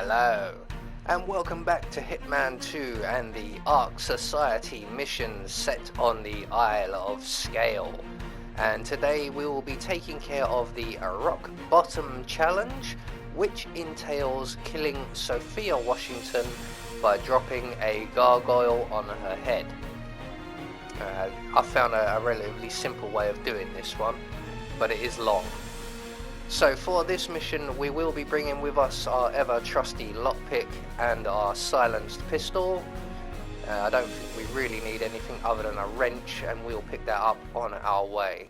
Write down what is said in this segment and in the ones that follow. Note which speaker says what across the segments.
Speaker 1: Hello, and welcome back to Hitman 2 and the Ark Society mission set on the Isle of SGAIL. And today we will be taking care of the Rock Bottom Challenge, which entails killing Sophia Washington by dropping a gargoyle on her head. I found a relatively simple way of doing this one, but it is long. So for this mission we will be bringing with us our ever trusty lockpick and our silenced pistol. I don't think we really need anything other than a wrench, and we'll pick that up on our way.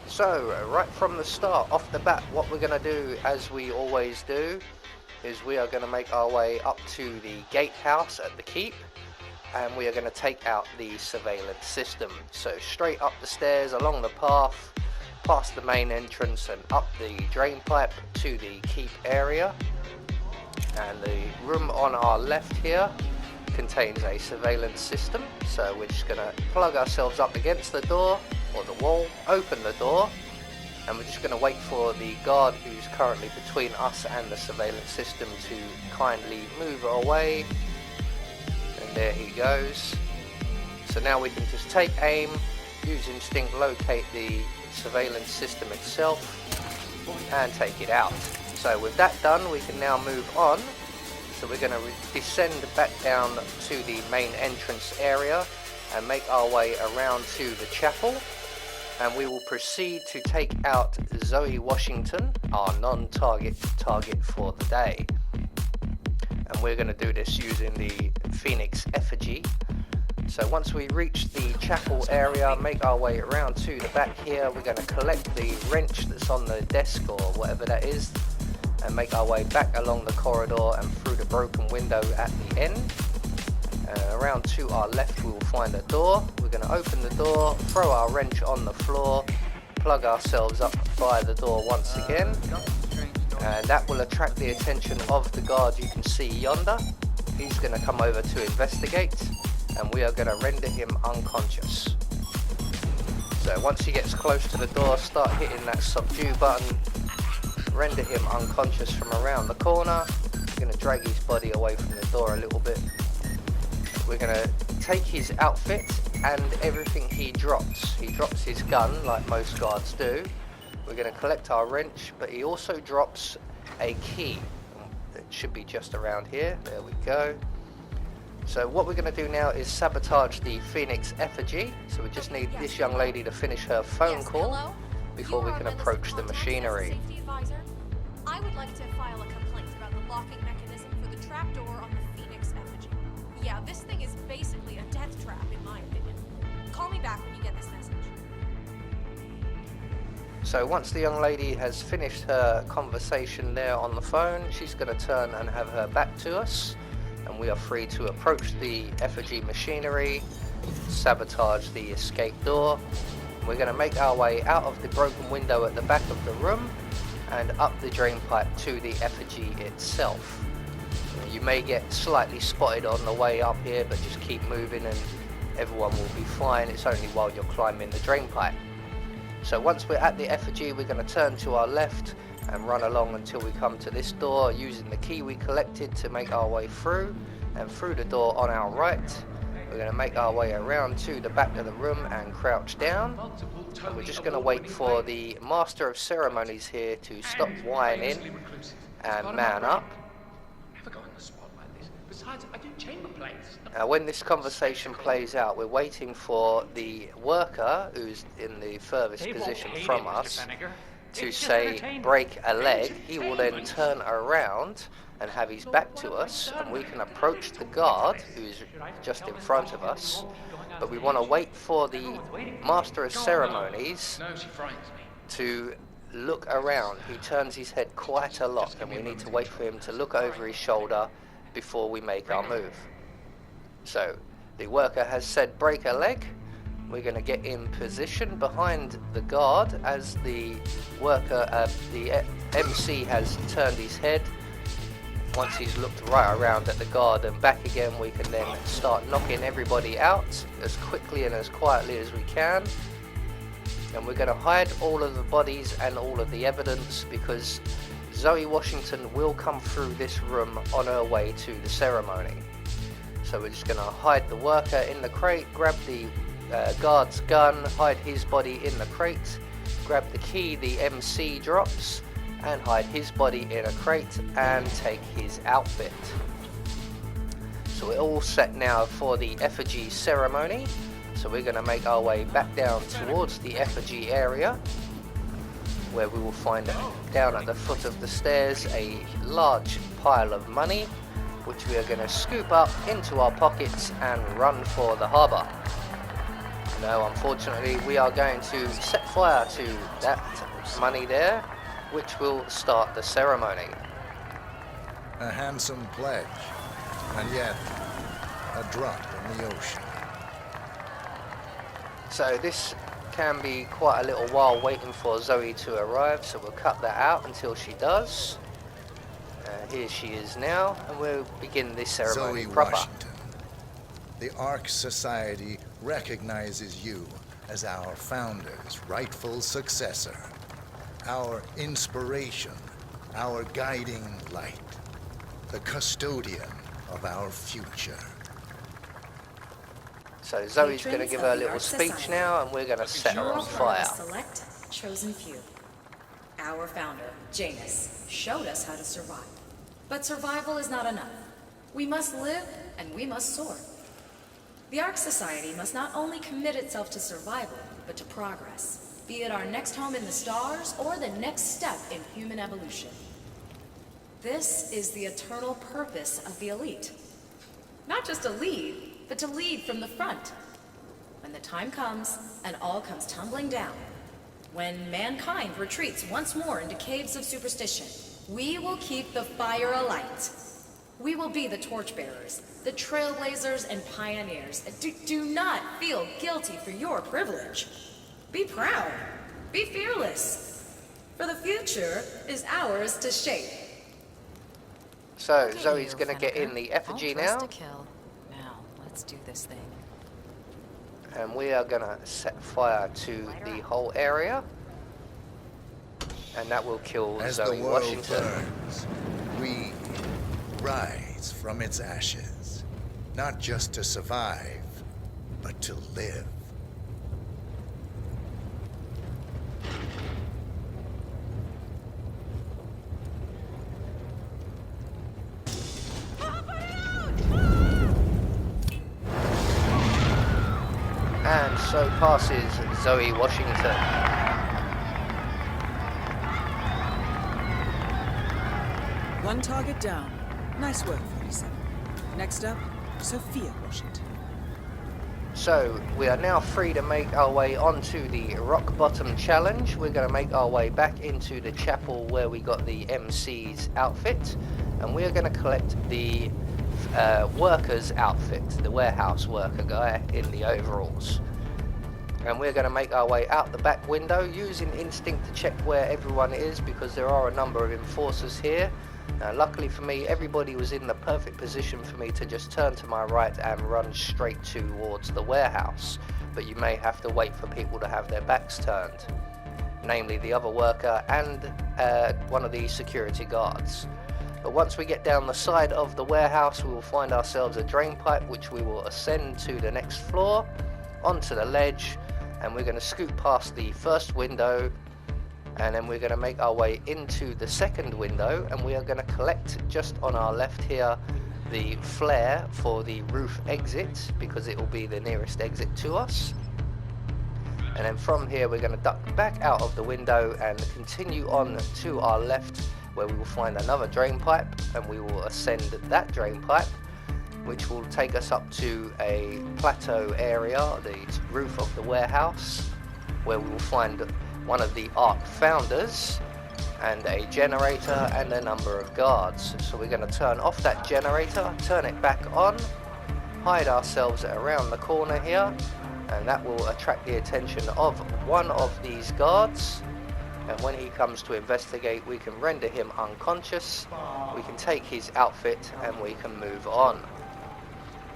Speaker 1: So right from the start, off the bat, what we're going to do, as we always do, is we are going to make our way up to the gatehouse at the keep, and we are going to take out the surveillance system. So straight up the stairs, along the path, past the main entrance and up the drain pipe to the keep area. And the room on our left here contains a surveillance system, so we're just going to plug ourselves up against the door or the wall, open the door, and we're just going to wait for the guard who's currently between us and the surveillance system to kindly move away. And there he goes. So now we can just take aim, use instinct, locate the surveillance system itself and take it out. So with that done, we can now move on. So we're going to descend back down to the main entrance area and make our way around to the chapel, and we will proceed to take out Zoe Washington, our non-target target for the day. And we're going to do this using the Phoenix Effigy. So once we reach the chapel area, make our way around to the back here, we're going to collect the wrench that's on the desk or whatever that is, and make our way back along the corridor and through the broken window at the end. Around to our left we will find a door. We're going to open the door, throw our wrench on the floor, plug ourselves up by the door once again, and that will attract the attention of the guard you can see yonder. He's going to come over to investigate, and we are going to render him unconscious. So once he gets close to the door, start hitting that subdue button, render him unconscious from around the corner. We're going to drag his body away from the door a little bit. We're going to take his outfit and everything he drops. He drops his gun like most guards do. We're going to collect our wrench, but he also drops a key. It should be just around here. There we go. So what we're going to do now is sabotage the Phoenix Effigy. So we just need this young lady to finish her phone call before we can approach the machinery.
Speaker 2: I would like to file a complaint about the locking mechanism for the trapdoor on the Phoenix Effigy. Yeah, this thing is basically a death trap in my opinion. Call me back when you get this message.
Speaker 1: So once the young lady has finished her conversation there on the phone, she's going to turn and have her back to us, and we are free to approach the Effigy machinery, sabotage the escape door. We're going to make our way out of the broken window at the back of the room and up the drain pipe to the Effigy itself. You may get slightly spotted on the way up here, but just keep moving and everyone will be fine. It's only while you're climbing the drain pipe. So once we're at the Effigy, we're going to turn to our left and run along until we come to this door, using the key we collected to make our way through, and through the door on our right. We're going to make our way around to the back of the room and crouch down. And we're just going to wait for the Master of Ceremonies here to stop whining and man up. Now when this conversation plays out, we're waiting for the worker who's in the furthest position from us to say break a leg. He will then turn around and have his back to us, and we can approach the guard who's just in front of us, but we want to wait for the Master of Ceremonies to look around. He turns his head quite a lot, and we need to wait for him to look over his shoulder before we make our move. So the worker has said break a leg. We're going to get in position behind the guard as the worker, the MC has turned his head. Once he's looked right around at the guard and back again, we can then start knocking everybody out as quickly and as quietly as we can. And we're going to hide all of the bodies and all of the evidence, because Zoe Washington will come through this room on her way to the ceremony. So we're just going to hide the worker in the crate, grab the guard's gun, hide his body in the crate, grab the key the MC drops, and hide his body in a crate and take his outfit. So we're all set now for the Effigy ceremony. So we're going to make our way back down towards the Effigy area, where we will find down at the foot of the stairs a large pile of money, which we are going to scoop up into our pockets and run for the harbour. Now, unfortunately, we are going to set fire to that money there, which will start the ceremony.
Speaker 3: A handsome pledge, and yet a drop in the ocean.
Speaker 1: So this can be quite a little while waiting for Zoe to arrive, so we'll cut that out until she does. Here she is now, and we'll begin this ceremony
Speaker 3: Zoe
Speaker 1: proper.
Speaker 3: Washington, the Ark Society recognizes you as our founder's rightful successor, our inspiration, our guiding light, the custodian of our future.
Speaker 1: So Zoe's going to give her little speech now, and we're going to set her on fire.
Speaker 4: Select chosen few. Our founder, Janus, showed us how to survive. But survival is not enough. We must live, and we must soar. The Ark Society must not only commit itself to survival, but to progress, be it our next home in the stars or the next step in human evolution. This is the eternal purpose of the elite. Not just to lead, but to lead from the front. When the time comes, and all comes tumbling down, when mankind retreats once more into caves of superstition, we will keep the fire alight. We will be the torchbearers, the trailblazers and pioneers. Do not feel guilty for your privilege. Be proud. Be fearless. For the future is ours to shape.
Speaker 1: So Zoe's going to get in the Effigy now.
Speaker 4: Now, let's do this thing.
Speaker 1: And we are going to set fire to the whole area. And that will kill
Speaker 3: As
Speaker 1: Zoe
Speaker 3: the world
Speaker 1: Washington.
Speaker 3: burns, we rise from its ashes, not just to survive, but to live.
Speaker 1: And so passes Zoe Washington.
Speaker 5: One target down. Nice work, 47. Next up, Sophia Washington.
Speaker 1: So we are now free to make our way onto the rock bottom challenge. We're going to make our way back into the chapel where we got the MC's outfit, and we are going to collect the worker's outfit, the warehouse worker guy in the overalls. And we're going to make our way out the back window using instinct to check where everyone is, because there are a number of enforcers here. Luckily for me, everybody was in the perfect position for me to just turn to my right and run straight towards the warehouse. But you may have to wait for people to have their backs turned, namely the other worker and one of the security guards. But once we get down the side of the warehouse, we will find ourselves a drain pipe, which we will ascend to the next floor, onto the ledge, and we're going to scoot past the first window, and then we're going to make our way into the second window, and we are going to collect just on our left here the flare for the roof exit, because it will be the nearest exit to us. And then from here we're going to duck back out of the window and continue on to our left, where we will find another drain pipe, and we will ascend that drain pipe, which will take us up to a plateau area, the roof of the warehouse, where we will find one of the Ark founders and a generator and a number of guards. So we're going to turn off that generator, turn it back on, hide ourselves around the corner here, and that will attract the attention of one of these guards. And when he comes to investigate, we can render him unconscious, we can take his outfit, and we can move on.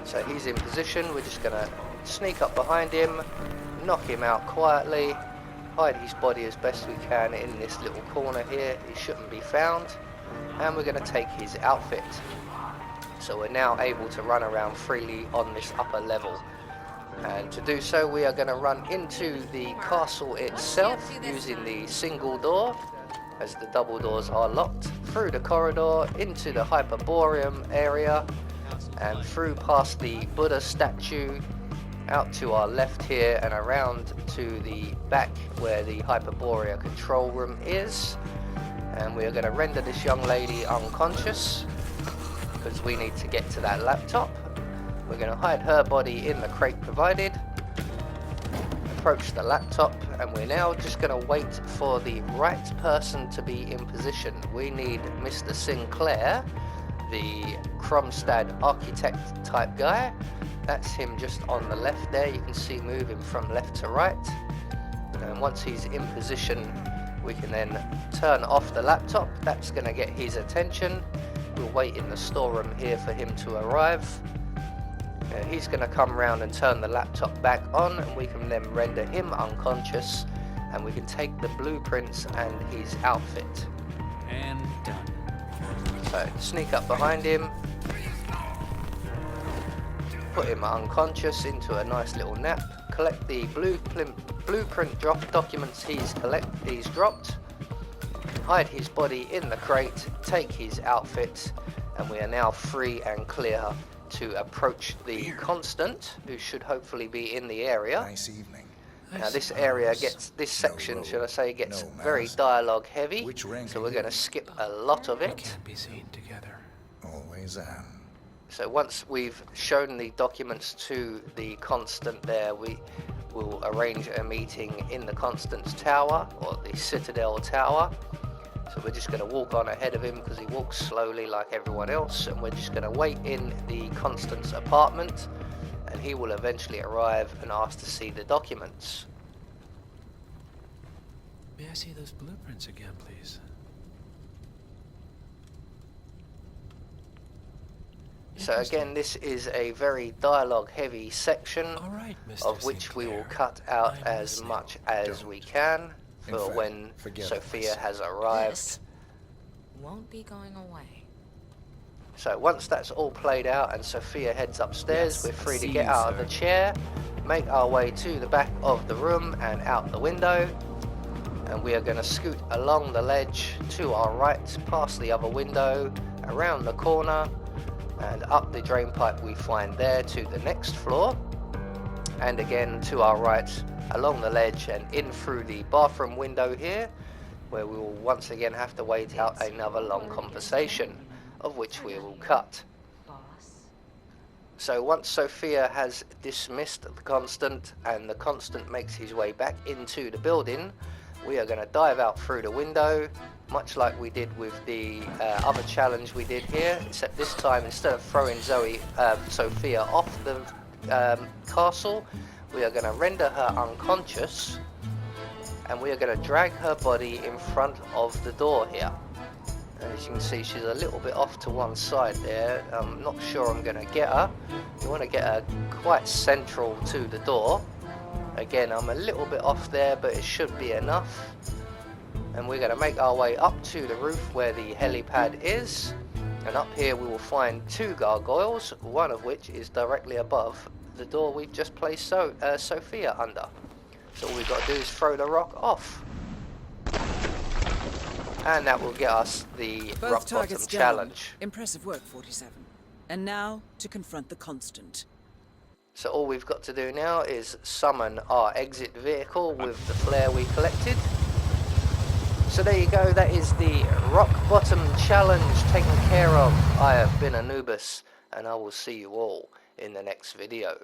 Speaker 1: So he's in position, we're just going to sneak up behind him, knock him out quietly, hide his body as best we can in this little corner here. He shouldn't be found. And we're going to take his outfit. So we're now able to run around freely on this upper level. And to do so, we are going to run into the castle itself using the single door, as the double doors are locked, through the corridor into the Hyperborean area, and through past the Buddha statue, out to our left here and around to the back where the Hyperborea control room is. And we are going to render this young lady unconscious because we need to get to that laptop. We're going to hide her body in the crate provided, approach the laptop, and we're now just going to wait for the right person to be in position. We need Mr. Sinclair, the Kromstad architect type guy. That's him just on the left there. You can see moving from left to right. And once he's in position, we can then turn off the laptop. That's going to get his attention. We'll wait in the storeroom here for him to arrive. He's going to come round and turn the laptop back on, and we can then render him unconscious, and we can take the blueprints and his outfit.
Speaker 6: And done.
Speaker 1: So sneak up behind him, put him unconscious into a nice little nap, collect the blueprint documents he's dropped, hide his body in the crate, take his outfit, and we are now free and clear to approach the Constant, who should hopefully be in the area.
Speaker 3: Nice evening.
Speaker 1: Now this area gets, this section should I say, gets very dialogue heavy, so we're going to skip a lot of
Speaker 6: We
Speaker 1: it.
Speaker 6: can't be seen together.
Speaker 3: Always am.
Speaker 1: So once we've shown the documents to the Constant there, we will arrange a meeting in the Constant's tower, or the Citadel tower. So we're just going to walk on ahead of him because he walks slowly like everyone else, and we're just going to wait in the Constant's apartment, and he will eventually arrive and ask to see the documents.
Speaker 6: May I see those blueprints again, please?
Speaker 1: So again, this is a very dialogue heavy section,
Speaker 6: All right, Mr.
Speaker 1: of which we will
Speaker 6: Sinclair.
Speaker 1: cut out
Speaker 6: I'm
Speaker 1: as
Speaker 6: listening.
Speaker 1: much as we can
Speaker 3: In
Speaker 1: for
Speaker 3: fact,
Speaker 1: when
Speaker 3: forget
Speaker 1: Sophia
Speaker 3: it.
Speaker 1: has arrived.
Speaker 4: This won't be going away.
Speaker 1: So once that's all played out and Sophia heads upstairs,
Speaker 6: Yes,
Speaker 1: we're free
Speaker 6: I
Speaker 1: to
Speaker 6: see
Speaker 1: get
Speaker 6: you,
Speaker 1: out of
Speaker 6: sir.
Speaker 1: the chair, make our way to the back of the room and out the window, and we are going to scoot along the ledge to our right, past the other window, around the corner, and up the drain pipe we find there to the next floor, and again to our right along the ledge and in through the bathroom window here, where we will once again have to wait out another long conversation, of which we will cut. So once Sophia has dismissed the Constant and the Constant makes his way back into the building, we are going to dive out through the window, much like we did with the other challenge we did here, except this time instead of throwing Sophia off the castle, we are going to render her unconscious, and we are going to drag her body in front of the door here. As you can see, she's a little bit off to one side there. I'm not sure I'm going to get her. You want to get her quite central to the door. Again, I'm a little bit off there, but it should be enough. And we're going to make our way up to the roof where the helipad is. And up here we will find two gargoyles, one of which is directly above the door we've just placed Sophia under. So all we've got to do is throw the rock off. And that will get us the
Speaker 5: Both
Speaker 1: rock bottom
Speaker 5: targets down.
Speaker 1: challenge.
Speaker 5: Impressive work, 47. And now to confront the Constant.
Speaker 1: So all we've got to do now is summon our exit vehicle with the flare we collected. So there you go, that is the rock bottom challenge taken care of. I have been Anubis, and I will see you all in the next video.